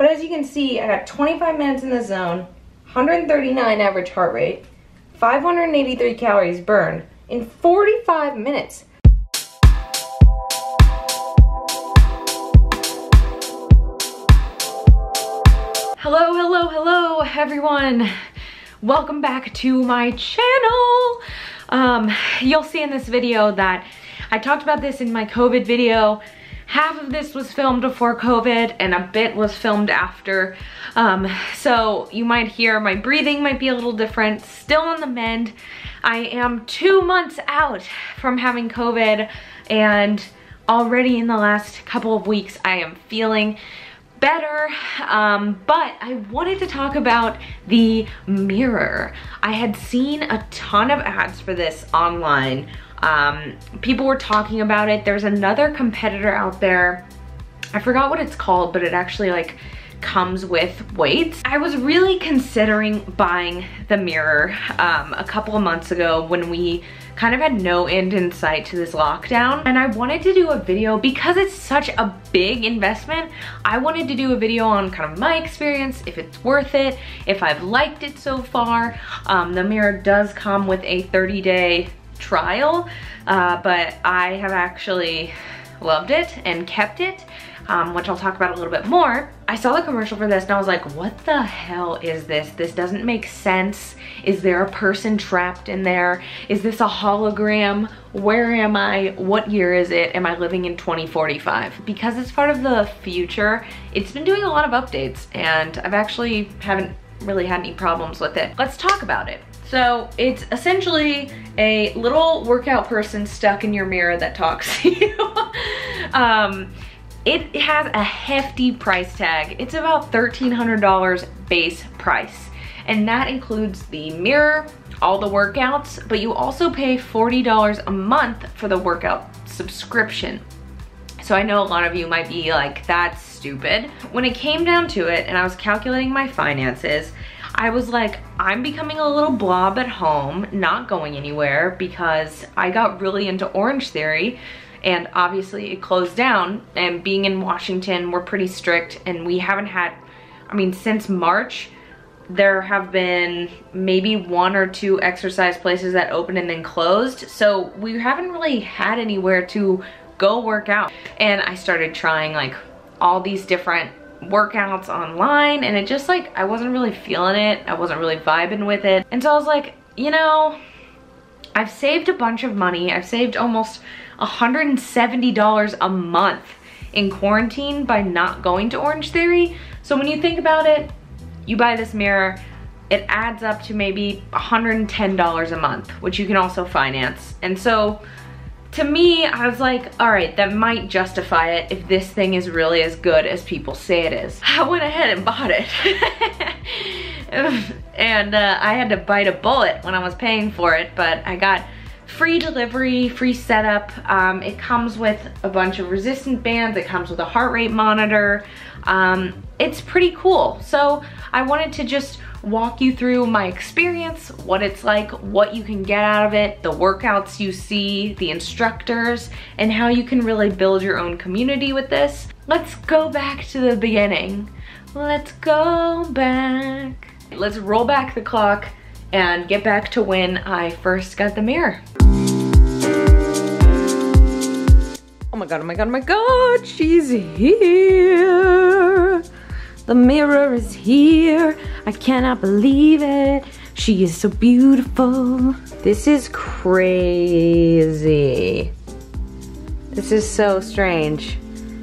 But as you can see, I got 25 minutes in the zone, 139 average heart rate, 583 calories burned in 45 minutes. Hello, hello, hello, everyone. Welcome back to my channel. You'll see in this video that I talked about this in my COVID video. Half of this was filmed before COVID and a bit was filmed after. So you might hear my breathing might be a little different, still on the mend. I am 2 months out from having COVID, and already in the last couple of weeks I am feeling better, but I wanted to talk about the mirror. I had seen a ton of ads for this online. People were talking about it. There's another competitor out there. I forgot what it's called, but it actually like comes with weights. I was really considering buying the mirror a couple of months ago when we kind of had no end in sight to this lockdown, and I wanted to do a video because it's such a big investment. I wanted to do a video on kind of my experience, if it's worth it, if I've liked it so far. The mirror does come with a 30-day trial, but I have actually loved it and kept it, which I'll talk about a little bit more. I saw the commercial for this and I was like, what the hell is this? This doesn't make sense. Is there a person trapped in there? Is this a hologram? Where am I? What year is it? Am I living in 2045? Because it's part of the future, it's been doing a lot of updates and I've actually haven't really had any problems with it. Let's talk about it. So it's essentially a little workout person stuck in your mirror that talks to you. It has a hefty price tag. It's about $1,300 base price. And that includes the mirror, all the workouts, but you also pay $40 a month for the workout subscription. So I know a lot of you might be like, that's stupid. When it came down to it and I was calculating my finances, I was like, I'm becoming a little blob at home, not going anywhere, because I got really into Orange Theory and obviously it closed down, and being in Washington, we're pretty strict and we haven't had, I mean, since March, there have been maybe 1 or 2 exercise places that opened and then closed. So we haven't really had anywhere to go work out. And I started trying like all these different workouts online, and it just like, I wasn't really feeling it. I wasn't really vibing with it. And so I was like, you know, I've saved a bunch of money. I've saved almost $170 a month in quarantine by not going to Orange Theory. So when you think about it, you buy this mirror, it adds up to maybe $110 a month, which you can also finance. And so to me, I was like, all right, that might justify it if this thing is really as good as people say it is. I went ahead and bought it. And I had to bite a bullet when I was paying for it, but I got free delivery, free setup. It comes with a bunch of resistance bands. It comes with a heart rate monitor. It's pretty cool. So I wanted to just walk you through my experience, what it's like, what you can get out of it, the workouts you see, the instructors, and how you can really build your own community with this. Let's go back to the beginning. Let's go back. Let's roll back the clock and get back to when I first got the mirror. Oh my god, oh my god, oh my god, she's here. The mirror is here. I cannot believe it. She is so beautiful. This is crazy. This is so strange.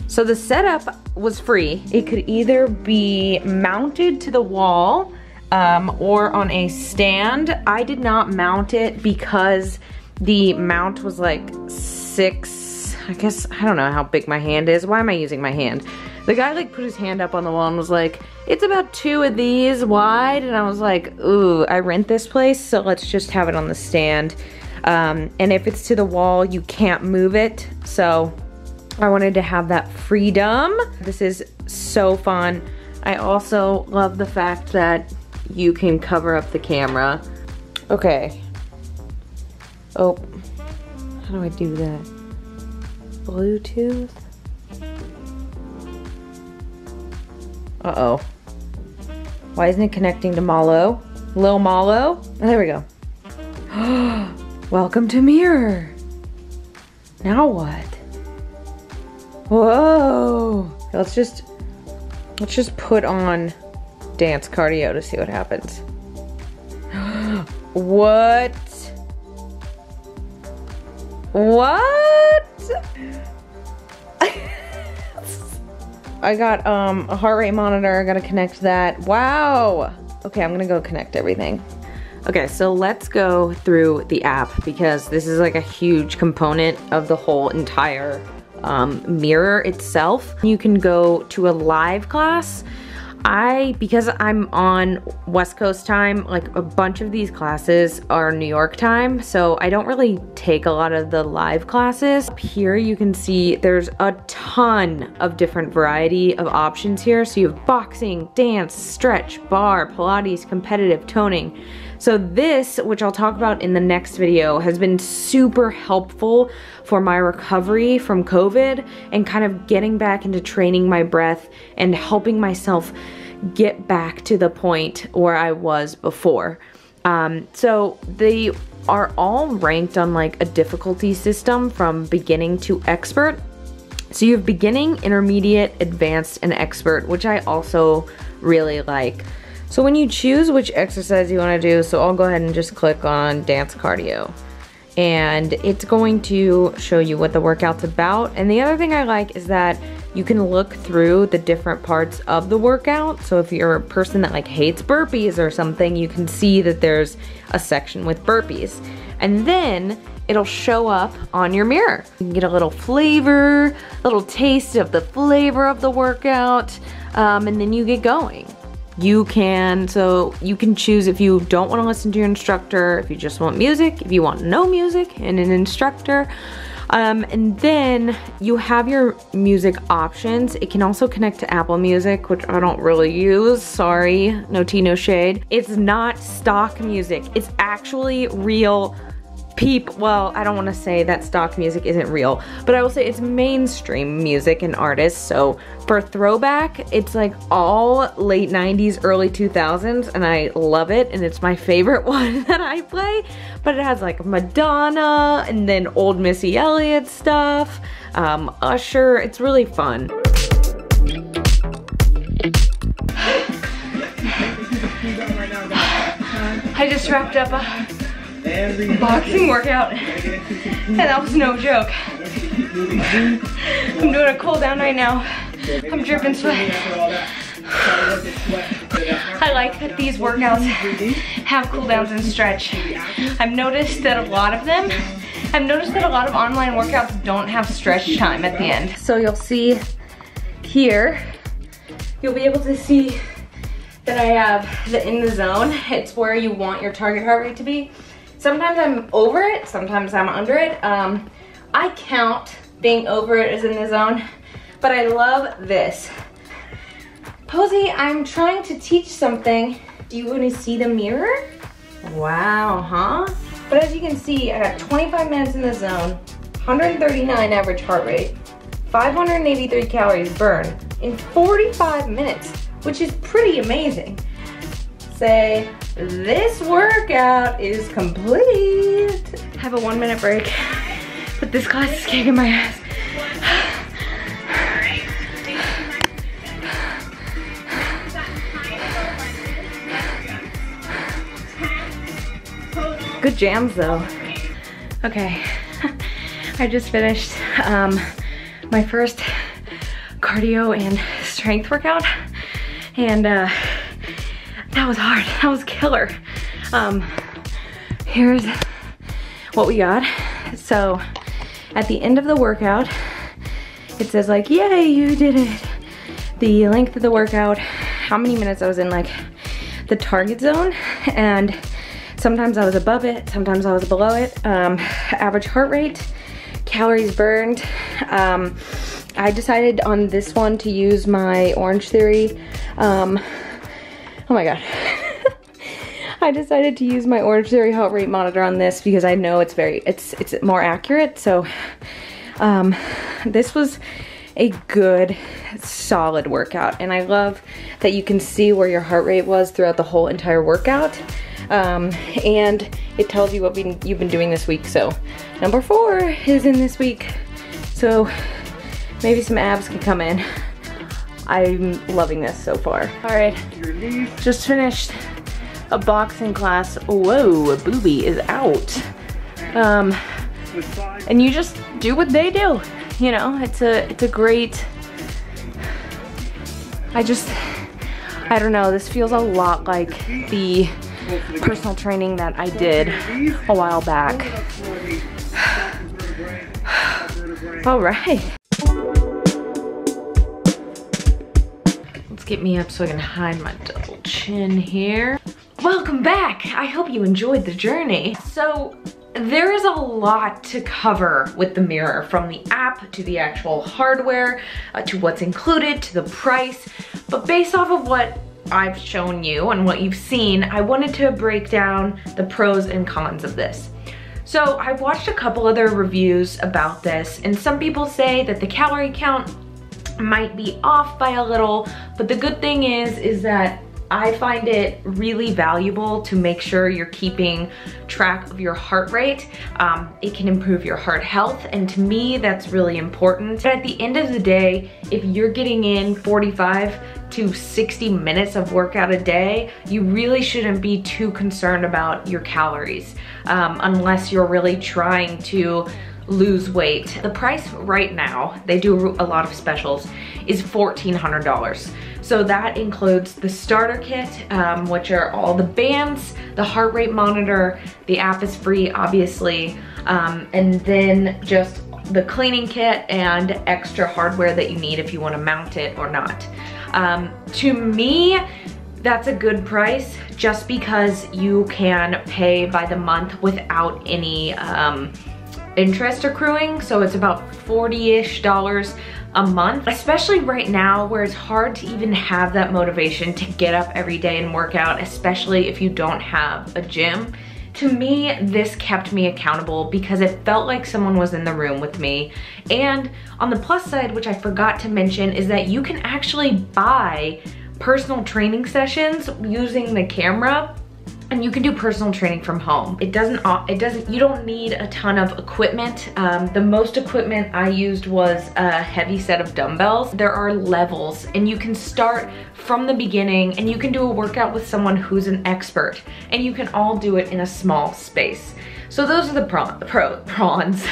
So the setup was free. It could either be mounted to the wall or on a stand. I did not mount it because the mount was like 6, I guess, I don't know how big my hand is. Why am I using my hand? The guy like put his hand up on the wall and was like, it's about 2 of these wide. And I was like, ooh, I rent this place, so let's just have it on the stand. And if it's to the wall, you can't move it. So I wanted to have that freedom. This is so fun. I also love the fact that you can cover up the camera. Okay. Oh, how do I do that? Bluetooth? Uh-oh. Why isn't it connecting to Malo? Lil Malo? Oh, there we go. Welcome to mirror. Now what? Whoa. Let's just put on dance cardio to see what happens. What? What? I got a heart rate monitor. I gotta connect that. Wow. Okay, I'm gonna go connect everything. Okay, so let's go through the app because this is like a huge component of the whole entire mirror itself. You can go to a live class. Because I'm on West Coast time, like a bunch of these classes are New York time, so I don't really take a lot of the live classes. Here you can see there's a ton of different variety of options here. So you have boxing, dance, stretch, bar, Pilates, competitive, toning. So this, which I'll talk about in the next video, has been super helpful for my recovery from COVID and kind of getting back into training my breath and helping myself get back to the point where I was before. So they are all ranked on like a difficulty system from beginning to expert. So you have beginning, intermediate, advanced, and expert, which I also really like. So when you choose which exercise you want to do, so I'll go ahead and just click on dance cardio. And it's going to show you what the workout's about. And the other thing I like is that you can look through the different parts of the workout. So if you're a person that like hates burpees or something, you can see that there's a section with burpees. And then it'll show up on your mirror. You can get a little flavor, a little taste of the flavor of the workout, and then you get going. You can choose if you don't want to listen to your instructor, if you just want music, if you want no music and an instructor. And then you have your music options. It can also connect to Apple Music, which I don't really use. Sorry, no tea, no shade. It's not stock music. It's actually real well, I don't want to say that stock music isn't real, but I will say it's mainstream music and artists. So for throwback, it's like all late 90s, early 2000s, and I love it, and it's my favorite one that I play. But it has like Madonna and then old Missy Elliott stuff, Usher. It's really fun. I just wrapped up a boxing workout, and that was no joke. I'm doing a cool down right now. I'm dripping sweat. I like that these workouts have cool downs and stretch. I've noticed that a lot of online workouts don't have stretch time at the end. So you'll see here, you'll be able to see that I have the in the zone. It's where you want your target heart rate to be. Sometimes I'm over it, sometimes I'm under it. I count being over it as in the zone, but I love this. Posey, I'm trying to teach something. Do you want to see the mirror? Wow, huh? But as you can see, I got 25 minutes in the zone, 139 average heart rate, 583 calories burned in 45 minutes, which is pretty amazing. Say, this workout is complete. Have a 1 minute break, but this class is kicking my ass. Good jams though. Okay, I just finished my first cardio and strength workout, and that was hard. That was killer. Here's what we got. So at the end of the workout, it says like, yay, you did it. The length of the workout, how many minutes I was in like the target zone, and sometimes I was above it, sometimes I was below it. Average heart rate, calories burned. I decided on this one to use my Orange Theory. Oh my God. I decided to use my Orange Theory heart rate monitor on this because I know it's more accurate. So this was a good, solid workout. And I love that you can see where your heart rate was throughout the whole entire workout. And it tells you what you've been doing this week. So number 4 is in this week. So maybe some abs can come in. I'm loving this so far. All right, just finished a boxing class. Whoa, a boobie is out. And you just do what they do. You know, it's a great, I don't know, this feels a lot like the personal training that I did a while back. All right. Let's get me up so I can hide my double chin here. Welcome back. I hope you enjoyed the journey. So there is a lot to cover with the mirror, from the app to the actual hardware, to what's included, to the price. But based off of what I've shown you and what you've seen, I wanted to break down the pros and cons of this. So I've watched a couple other reviews about this, and some people say that the calorie count might be off by a little, but the good thing is that I find it really valuable to make sure you're keeping track of your heart rate. It can improve your heart health, and to me, that's really important. But at the end of the day, if you're getting in 45 to 60 minutes of workout a day, you really shouldn't be too concerned about your calories, unless you're really trying to lose weight. The price right now, they do a lot of specials, is $1,400. So that includes the starter kit, which are all the bands, the heart rate monitor, the app is free, obviously, and then just the cleaning kit and extra hardware that you need if you want to mount it or not. To me, that's a good price just because you can pay by the month without any interest accruing. So it's about $40-ish a month, especially right now where it's hard to even have that motivation to get up every day and work out, especially if you don't have a gym. To me, this kept me accountable because it felt like someone was in the room with me. And on the plus side, which I forgot to mention, is that you can actually buy personal training sessions using the camera, and you can do personal training from home. You don't need a ton of equipment. The most equipment I used was a heavy set of dumbbells. There are levels, and you can start from the beginning, and you can do a workout with someone who's an expert, and you can all do it in a small space. So those are the pros.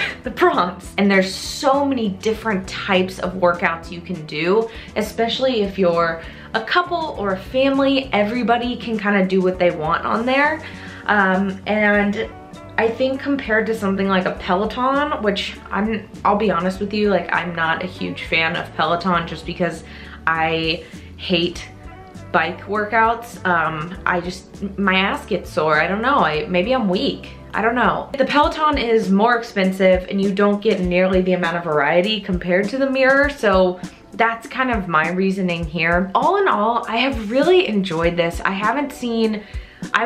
And there's so many different types of workouts you can do, especially if you're a couple or a family. Everybody can kind of do what they want on there. And I think compared to something like a Peloton, which I'll be honest with you, like I'm not a huge fan of Peloton just because I hate bike workouts. My ass gets sore. I don't know, maybe I'm weak. I don't know. The Peloton is more expensive and you don't get nearly the amount of variety compared to the mirror, so that's kind of my reasoning here. All in all, I have really enjoyed this. I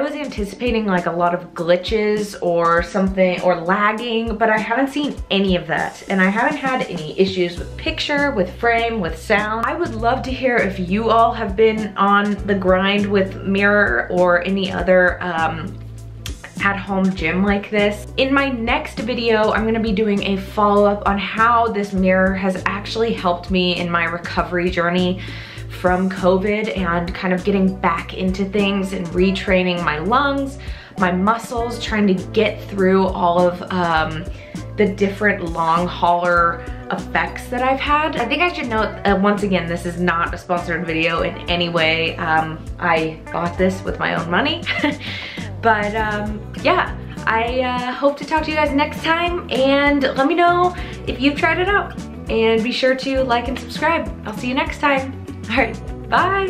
was anticipating like a lot of glitches or something, or lagging, but I haven't seen any of that. And I haven't had any issues with picture, with frame, with sound. I would love to hear if you all have been on the grind with mirror or any other at-home gym like this. In my next video, I'm gonna be doing a follow-up on how this mirror has actually helped me in my recovery journey from COVID and kind of getting back into things and retraining my lungs, my muscles, trying to get through all of the different long hauler effects that I've had. I think I should note, once again, this is not a sponsored video in any way. I bought this with my own money. But yeah, I hope to talk to you guys next time, and let me know if you've tried it out. And be sure to like and subscribe. I'll see you next time. All right, bye.